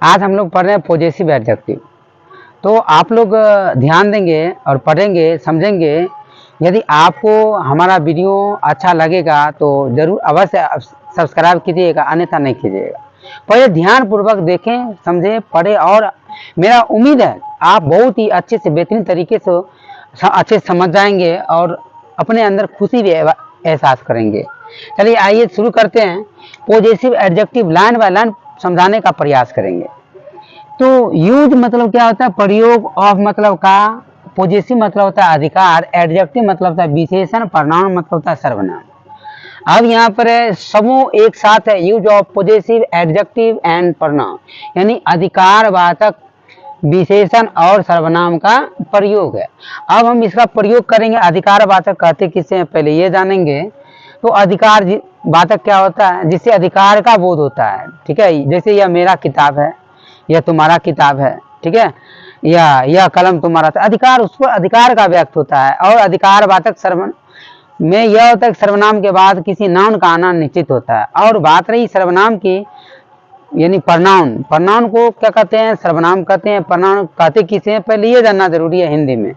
आज हम लोग पढ़ रहे हैं पॉजेसिव एडजेक्टिव। तो आप लोग ध्यान देंगे और पढ़ेंगे, समझेंगे। यदि आपको हमारा वीडियो अच्छा लगेगा तो ज़रूर अवश्य सब्सक्राइब कीजिएगा, अन्यथा नहीं कीजिएगा। पहले ध्यानपूर्वक देखें, समझें, पढ़ें और मेरा उम्मीद है आप बहुत ही अच्छे से बेहतरीन तरीके से अच्छे समझ जाएंगे और अपने अंदर खुशी भी एहसास करेंगे। चलिए आइए शुरू करते हैं। Possessive adjective line by line समझाने का प्रयास करेंगे। तो यूज मतलब क्या होता है? प्रयोग। ऑफ मतलब का। पॉजेसिव मतलब होता है अधिकार। एडजेक्टिव मतलब होता है विशेषण। प्रनाउन मतलब होता है सर्वनाम। अब यहाँ पर समूह एक साथ है, use of possessive adjective and pronoun, यानी अधिकारवाचक, विशेषण और सर्वनाम का प्रयोग है। अब हम इसका प्रयोग करेंगे। अधिकारवाचक कहते किसे हैं पहले ये जानेंगे। तो अधिकार वाचक क्या होता है? जिससे अधिकार का बोध होता है, ठीक है। जैसे यह मेरा किताब है, यह तुम्हारा किताब है, ठीक है, या यह कलम तुम्हारा था। अधिकार, उस पर अधिकार का व्यक्त होता है। और अधिकारवाचक सर्वनाम में यह होता है कि सर्वनाम के बाद किसी नाउन का आना निश्चित होता है। और बात रही सर्वनाम की, यानी प्रनाउन। प्रनाउन को क्या कहते हैं? सर्वनाम कहते हैं। प्रनाउन कहते किसे हैं पहले ये जानना जरूरी है। हिंदी में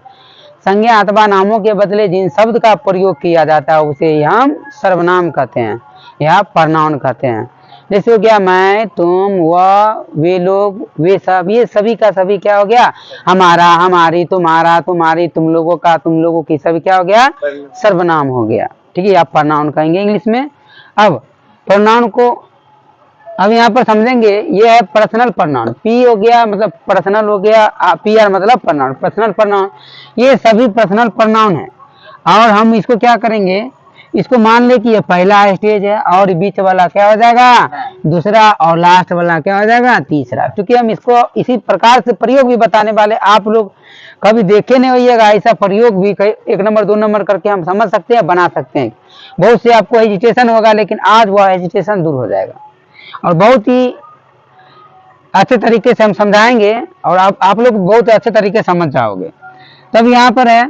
संज्ञा अथवा नामों के बदले जिन शब्द का प्रयोग किया जाता है उसे हम सर्वनाम कहते हैं या प्रनाउन कहते हैं। जैसे हो गया मैं, तुम, वह, वे लोग, वे सब। ये सभी का सभी क्या हो गया? हमारा, हमारी, तुम्हारा, तुम्हारी, तुम लोगों का, तुम लोगों की, सभी क्या हो गया? सर्वनाम हो गया, ठीक है। आप प्रनाउन कहेंगे इंग्लिश में। अब प्रनाउन को अब यहाँ पर समझेंगे। ये है पर्सनल प्रनाउन। पी हो गया मतलब पर्सनल हो गया, पी आर मतलब प्रनाउन, पर्सनल प्रनाउन। ये सभी पर्सनल प्रनाउन है। और हम इसको क्या करेंगे? इसको मान ले कि ये पहला स्टेज है और बीच वाला क्या हो जाएगा? दूसरा, और लास्ट वाला क्या हो जाएगा? तीसरा। क्योंकि हम इसको इसी प्रकार से प्रयोग भी बताने वाले। आप लोग कभी देखे नहीं होइएगा ऐसा प्रयोग भी, 1 नंबर 2 नंबर करके हम समझ सकते हैं, बना सकते हैं। बहुत से आपको हेजिटेशन होगा, लेकिन आज वह हेजिटेशन दूर हो जाएगा और बहुत ही अच्छे तरीके से हम समझाएंगे और आप लोग बहुत अच्छे तरीके से समझ जाओगे। तब यहाँ पर है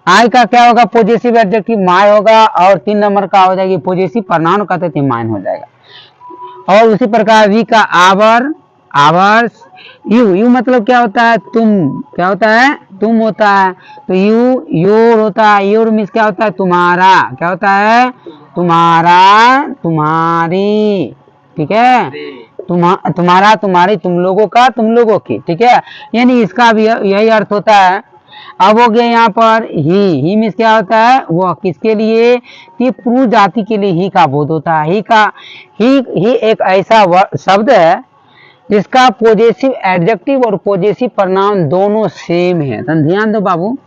आई का क्या होगा? पॉजेसिव एडजेक्टिव माय होगा। और 3 नंबर का हो जाएगी पॉजेसिव प्रनाउन कहते थे, माइन हो जाएगा। और उसी प्रकार वी का आवर, आवर्स। यू, यू मतलब क्या होता है? तुम। क्या होता है? तुम होता है। तो यू, योर होता है। योर मीन्स क्या होता है? तुम्हारा। क्या होता है? तुम्हारा, तुम्हारी, ठीक है। तुम्हारा, तुम्हारी, तुम लोगों का, तुम लोगों की, ठीक है। यानी इसका भी यही अर्थ होता है। अब हो गया यहाँ पर ही मीन्स क्या होता है? वह। किसके लिए? कि पुरुष जाति के लिए ही का बोध होता है। ही एक ऐसा शब्द है जिसका पॉजेसिव एडजेक्टिव और पॉजेसिव प्रनाउन दोनों सेम है। तो ध्यान दो बाबू,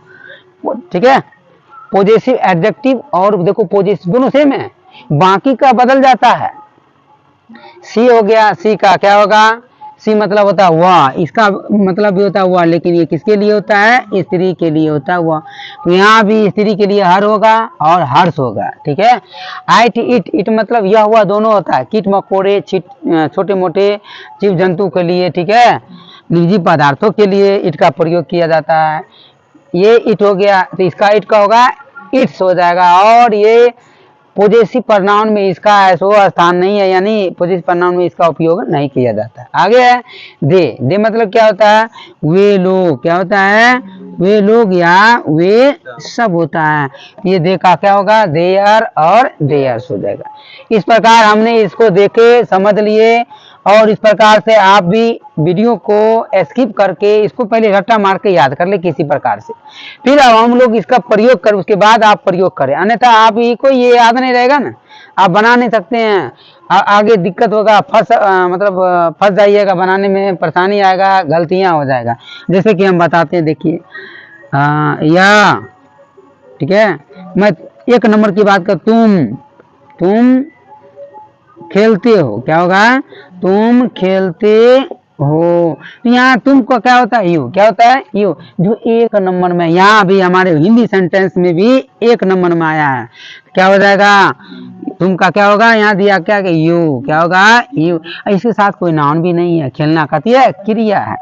ठीक है। पॉजेसिव एडजेक्टिव और देखो पॉजेसिव दोनों सेम है, बाकी का बदल जाता है। सी हो गया, सी का क्या होगा? सी मतलब होता है वह। इसका मतलब भी होता है वह, लेकिन ये किसके लिए होता है? स्त्री के लिए होता है वह। तो यहाँ भी स्त्री के लिए हर होगा और हर्ष होगा, ठीक है। आइट, इट, इट मतलब यह हुआ दोनों होता है। कीट मकोड़े, छोटे मोटे जीव जंतु के लिए, ठीक है, निर्जीव पदार्थों के लिए इट का प्रयोग किया जाता है। ये इट हो गया तो इसका इट का होगा इट्स हो जाएगा। और ये पॉजेसिव प्रनाउन में इसका ऐसा स्थान नहीं है, यानी पॉजेसिव प्रनाउन में इसका उपयोग नहीं किया जाता है। आगे है दे। दे मतलब क्या होता है? वे लोग। क्या होता है? वे लोग या वे सब होता है। ये दे का क्या होगा? देयर और देयर्स हो जाएगा। इस प्रकार हमने इसको देखे, समझ लिए और इस प्रकार से आप भी वीडियो को स्किप करके इसको पहले रट्टा मार के याद कर ले किसी प्रकार से। फिर अब हम लोग इसका प्रयोग करें, उसके बाद आप प्रयोग करें, अन्यथा आप ही को ये याद नहीं रहेगा ना, आप बना नहीं सकते हैं। आगे दिक्कत होगा, फंस जाइएगा, बनाने में परेशानी आएगा, गलतियां हो जाएगा। जैसे कि हम बताते हैं, देखिए या, ठीक है। मैं 1 नंबर की बात कर, तुम खेलते हो। क्या होगा? तुम खेलते हो। यहाँ तुम को क्या होता है? यू। क्या होता है? यू, जो 1 नंबर में, यहाँ भी हमारे हिंदी सेंटेंस में भी 1 नंबर में आया है। क्या हो जाएगा? तुम का क्या होगा? यहाँ दिया क्या कि यू। क्या होगा? यू। इसके साथ कोई नाउन भी नहीं है, खेलना कहती है क्रिया है,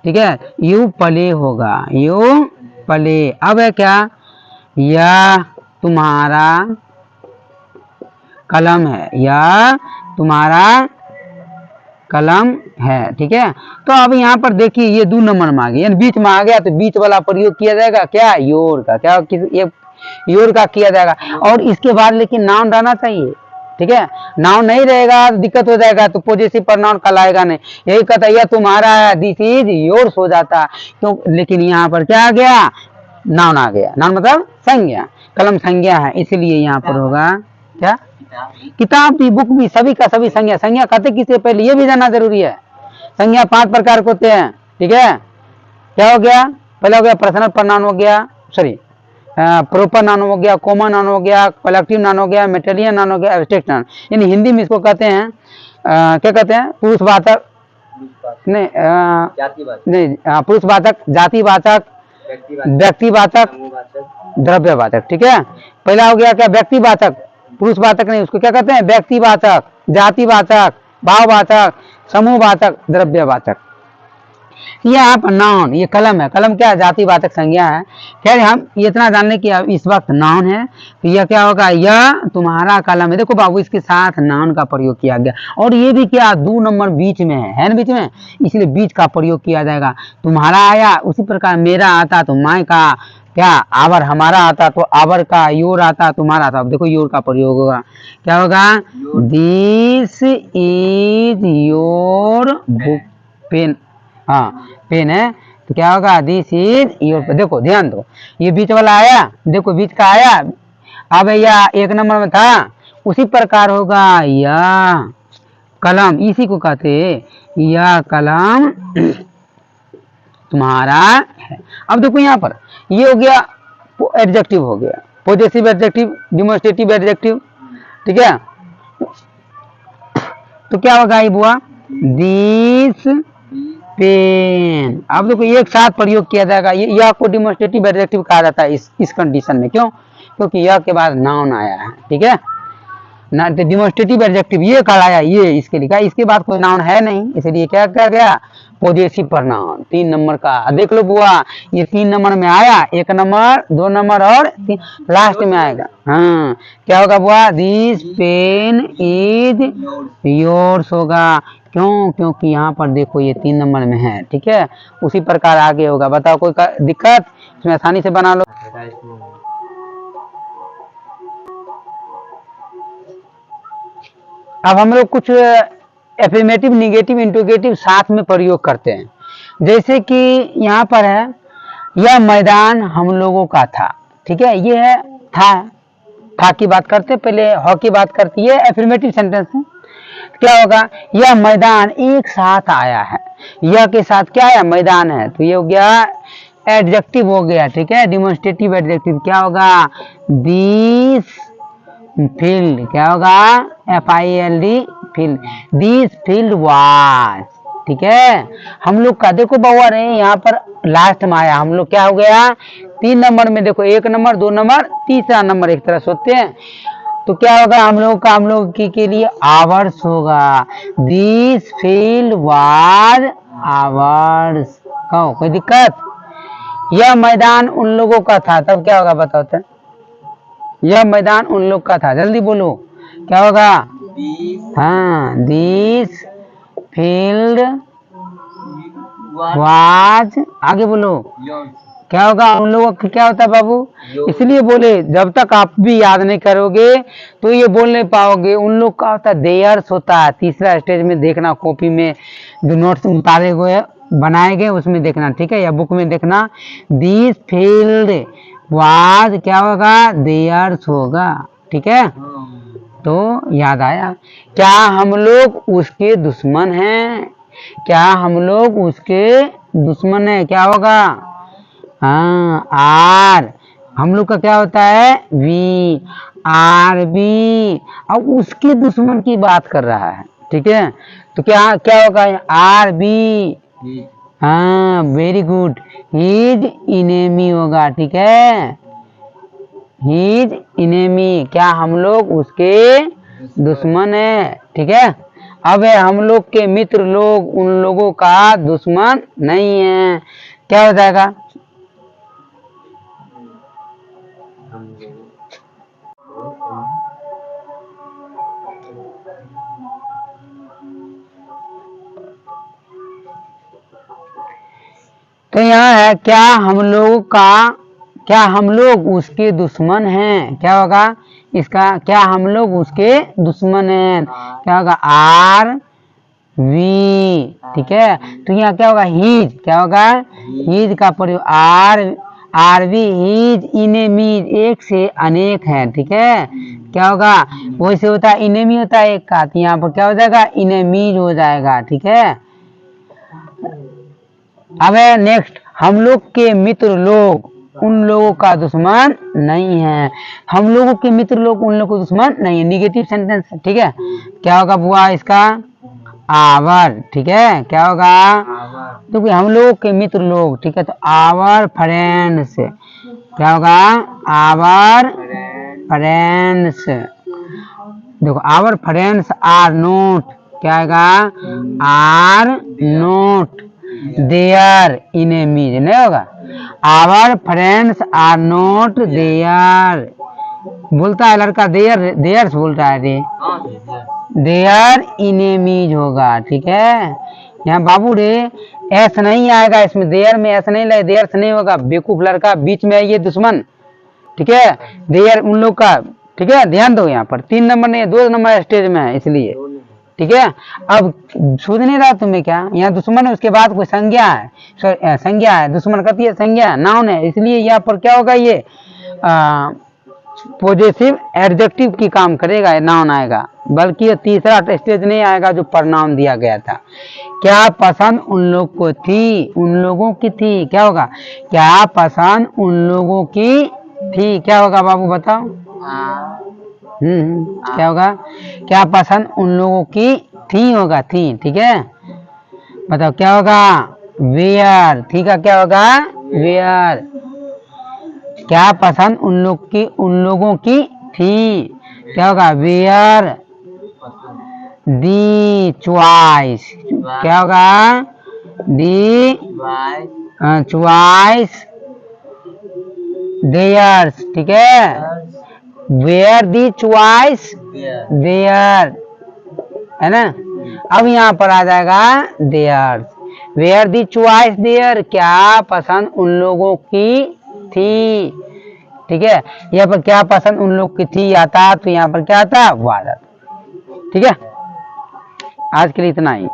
ठीक है। यू पले होगा, यू पले। अब है क्या? या तुम्हारा कलम है, या तुम्हारा कलम है। ठीक है, तो अब यहाँ पर देखिए ये 2 नंबर में आ गया, यानी बीच में आ गया, तो बीच वाला प्रयोग किया जाएगा क्या, योर का, क्या ये योर का किया जाएगा। और इसके बाद लेकिन नाउन रहना चाहिए। ठीक है, नाउन नहीं रहेगा तो दिक्कत हो जाएगा, तो पोजेसिव प्रनाउन कहलाएगा नहीं। यही कहता है यह तुम्हारा है, दिस इज योर्स हो जाता, क्यों, लेकिन यहाँ पर क्या आ गया, नाउन आ गया। नाउन मतलब संज्ञा, कलम संज्ञा है, इसलिए यहाँ पर होगा क्या, किताब भी, बुक भी, सभी का सभी संज्ञा। संज्ञा कहते किससे पहले ये भी जानना जरूरी है। संज्ञा 5 प्रकार के होते हैं। ठीक है, क्या हो गया, पहले हो गया पर्सनल प्रनाउन हो गया, सॉरी प्रोपर नाउन हो गया, कॉमन नाउन हो गया, कलेक्टिव नाउन हो गया, मेटेरियल नाउन हो गया, एब्स्ट्रैक्ट नाउन। यानी हिंदी में इसको कहते हैं क्या कहते हैं, पुरुषवाचक, नहीं नहीं, पुरुषवाचक, जातिवाचक, व्यक्तिवाचक, द्रव्यवाचक। ठीक है, पहला हो गया क्या, व्यक्तिवाचक, पुरुषवाचक नहीं, उसको क्या कहते हैं, व्यक्तिवाचक, जातिवाचक, भाववाचक, समूहवाचक, द्रव्यवाचक। यहाँ पर नाउन, ये कलम है, कलम क्या है, जातिवाचक संज्ञा है। खैर हम इतना जानने की इस वक्त नाउन है, तो यह क्या होगा, यह तुम्हारा कलम है। देखो बाबू, इसके साथ नाउन का प्रयोग किया गया, और ये भी क्या, 2 नंबर बीच में है ना, बीच में, इसलिए बीच का प्रयोग किया जाएगा। तुम्हारा आया, उसी प्रकार मेरा आता तो माय का, क्या, आवर, हमारा आता तो आवर का, योर आता तुम्हारा आता। अब देखो योर का प्रयोग होगा, क्या होगा, this is your book pen, हाँ पेन है, तो क्या होगा, दिस इज योर। देखो ध्यान दो, ये बीच वाला आया, देखो बीच का आया, अब यह 1 नंबर में था, उसी प्रकार होगा यह कलम, इसी को कहते यह कलम तुम्हारा है। अब देखो यहाँ पर ये हो गया एडजेक्टिव, हो गया पॉजिटिव एडजेक्टिव, डिमोन्स्ट्रेटिव एडजेक्टिव। ठीक है, तो क्या होगा ये बुआ, दिस पेन। अब देखो एक साथ प्रयोग किया जाएगा, यह को डिमोन्स्ट्रेटिव एडजेक्टिव कहा जाता है इस कंडीशन में। क्यों, क्योंकि यह के बाद नाउन आया है। ठीक है ना, डिमोन्स्ट्रेटिव एडजेक्टिव ये कहलाया, ये इसके लिखा, इसके बाद कोई नाउन है नहीं, इसलिए क्या क्या गया, पॉजिटिव प्रनाउन 3 नंबर का। देख लो बुआ, ये 3 नंबर में आया, 1 नंबर, 2 नंबर और 3 लास्ट में आएगा। हाँ, क्या होगा बुआ, दिस पेन इज योर्स होगा। क्यों, क्योंकि यहाँ पर देखो ये 3 नंबर में है। ठीक है, उसी प्रकार आगे होगा। बताओ कोई दिक्कत, इसमें आसानी से बना लो। अब हम लोग कुछ एफर्मेटिव, निगेटिव, इंट्रोगेटिव साथ में प्रयोग करते हैं। जैसे कि यहाँ पर है, यह मैदान हम लोगों का था। ठीक है, ये है था की बात करते, पहले ह की बात करती है, एफर्मेटिव सेंटेंस है। क्या होगा, यह मैदान एक साथ आया है, यह के साथ क्या है, मैदान है, तो ये हो गया एडजेक्टिव हो गया। ठीक है, डिमोन्स्ट्रेटिव एडजेक्टिव क्या होगा, दिस फील्ड, क्या होगा, FILD field, this field was. ठीक है, हम लोग का देखो बउआ रे, यहाँ पर लास्ट में आया, हम लोग क्या हो गया, 3 नंबर में देखो, 1 नंबर, 2 नंबर, तीसरा नंबर एक तरह सोचते हैं, तो क्या होगा, हम लोग का, हम लोग के लिए आवर्स होगा, दिस फील्ड वाज आवर्स। कहो कोई दिक्कत, यह मैदान उन लोगों का था, तब क्या होगा बताओ तो, यह मैदान उन लोग का था, जल्दी बोलो क्या होगा, हाँ, दिस फील्ड वाज, आगे बोलो क्या होगा, उन लोगों का क्या होता है बाबू, इसलिए बोले जब तक आप भी याद नहीं करोगे तो ये बोल नहीं पाओगे। उन लोग का होता है देयर्स होता है, तीसरा स्टेज में देखना, कॉपी में जो नोट्स उतारे हुए बनाए गए उसमें देखना। ठीक है, या बुक में देखना, दिस फील्ड वाज क्या होगा, देयर्स होगा। ठीक है, तो याद आया, क्या हम लोग उसके दुश्मन हैं, क्या हम लोग उसके दुश्मन हैं, क्या होगा, हाँ, आर, हम लोग का क्या होता है, वी, आर बी, अब उसके दुश्मन की बात कर रहा है। ठीक है, तो क्या क्या होगा, आर बी, हाँ वेरी गुड, हिज इनेमी होगा। ठीक है, हिज इनेमी, क्या हम लोग उसके दुश्मन है। ठीक है, अब है हम लोग के मित्र लोग उन लोगों का दुश्मन नहीं है, क्या हो जाएगा, तो यहाँ है क्या हम लोग उसके दुश्मन हैं, क्या होगा इसका, क्या हम लोग उसके दुश्मन हैं, क्या होगा आर वी, ठीक है। तो यहाँ क्या होगा हीज, क्या होगा हीज का प्रयोग आर वी हीज इनेमीज, एक से अनेक है, ठीक है। क्या होगा वैसे होता है इनेमी होता है एक का, तो यहाँ पर क्या हो जाएगा इनेमीज हो जाएगा, ठीक है। अब है नेक्स्ट, हम लोग के मित्र लोग उन लोगों का दुश्मन नहीं है, हम लोगों के मित्र लोग उन लोगों का दुश्मन नहीं है, निगेटिव सेंटेंस, ठीक है। क्या होगा बुआ इसका आवर, ठीक है। क्या होगा तो हम लोगों के मित्र लोग, ठीक है। तो आवर फ्रेंड्स, क्या होगा आवर फ्रेंड्स, देखो आवर फ्रेंड्स आर नोट, क्या आएगा आर नोट देयर इनेमीज, नहीं होगा our friends are not their, बोलता है लड़का देयर, देयर्स बोलता है रे, देयर इनेमीज होगा, ठीक है। यहाँ बाबू रे ऐसा नहीं आएगा इसमें, देयर में ऐसा नहीं लगे, देयर से नहीं होगा, बेवकूफ लड़का, बीच में ये दुश्मन, ठीक है। देयर उन लोग का, ठीक है। ध्यान दो यहाँ पर 3 नंबर नहीं 2 नंबर स्टेज में है इसलिए, ठीक है। अब सूझ नहीं रहा तुम्हें क्या, यहाँ दुश्मन है उसके बाद कोई संज्ञा है, संज्ञा है, दुश्मन करती है संज्ञा, नाउन है, इसलिए यहाँ पर क्या होगा ये पॉजिटिव एडजेक्टिव की काम करेगा, नाउन आएगा, बल्कि ये तीसरा स्टेज नहीं आएगा जो प्रनाउन दिया गया था। क्या पसंद उन लोग को थी, उन लोगों की थी, क्या होगा क्या पसंद उन लोगों की थी, क्या होगा बाबू बताओ, क्या होगा क्या पसंद उन लोगों की थी होगा थी, ठीक है। बताओ क्या होगा वेयर, ठीक है। क्या होगा वेयर, क्या पसंद उन लोगों की थी, क्या होगा वेयर दी चॉइस, क्या होगा दी चॉइस देयर्स, ठीक है। वेयर दी चॉइस देयर, है ना। अब यहाँ पर आ जाएगा there's, where the choice there, क्या पसंद उन लोगों की थी, ठीक है। यहाँ पर क्या पसंद उन लोग की थी आता, तो यहाँ पर क्या आता वो आ जाता, ठीक है। आज के लिए इतना ही।